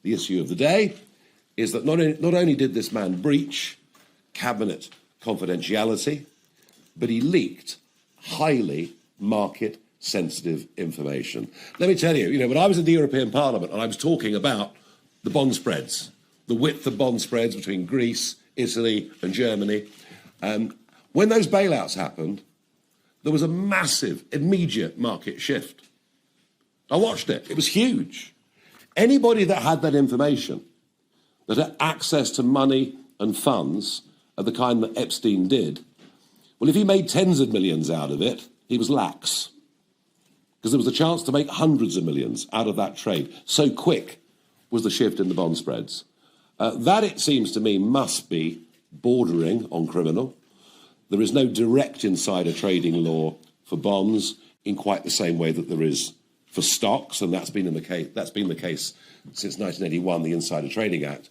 the issue of the day is that not only did this man breach cabinet confidentiality, but he leaked highly market-sensitive information. Let me tell you, when I was in the European Parliament and I was talking about the bond spreads, the width of bond spreads between Greece, Italy and Germany, when those bailouts happened, there was a massive, immediate market shift. I watched it. It was huge. Anybody that had that information, that had access to money and funds of the kind that Epstein did, well, if he made tens of millions out of it, he was lax. Because there was a chance to make hundreds of millions out of that trade. So quick was the shift in the bond spreads. That, it seems to me, must be bordering on criminal. There is no direct insider trading law for bonds in quite the same way that there is for stocks, and that's been the case since 1981, the Insider Trading Act.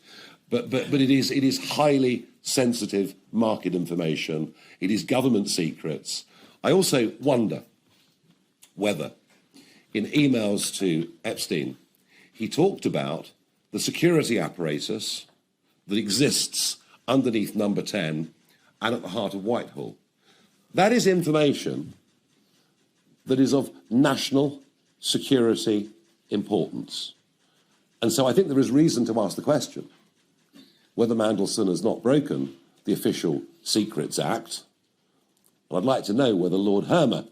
But it is highly sensitive market information. It is government secrets. I also wonder whether, in emails to Epstein, he talked about the security apparatus that exists underneath number 10 and at the heart of Whitehall. That is information that is of national security importance. And so I think there is reason to ask the question whether Mandelson has not broken the Official Secrets Act. And I'd like to know whether Lord Hermer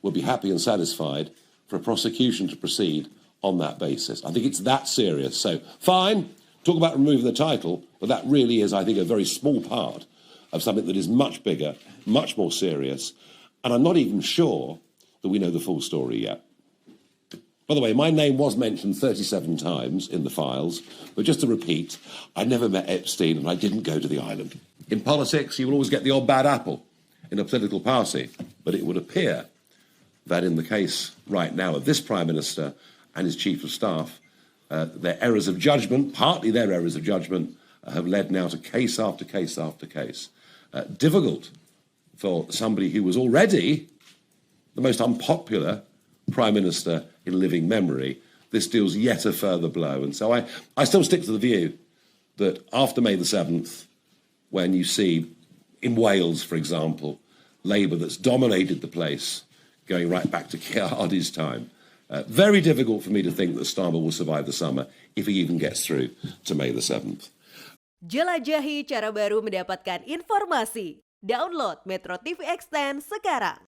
would be happy and satisfied for a prosecution to proceed on that basis. I think it's that serious. So, fine, talk about removing the title, but that really is, I think, a very small part of something that is much bigger, much more serious, and I'm not even sure that we know the full story yet. By the way, my name was mentioned 37 times in the files, but just to repeat, I never met Epstein and I didn't go to the island. In politics, you will always get the odd bad apple in a political party, but it would appear that in the case right now of this Prime Minister and his Chief of Staff, their errors of judgment, partly their errors of judgment, have led now to case after case after case. Difficult for somebody who was already the most unpopular Prime Minister in living memory. This deals yet a further blow. And so I still stick to the view that after May the 7th, when you see in Wales, for example, Labour that's dominated the place, going right back to Keir's time, very difficult for me to think that Starmer will survive the summer if he even gets through to May the 7th. Jelajahi cara baru mendapatkan informasi. Download MetroTV Extend sekarang.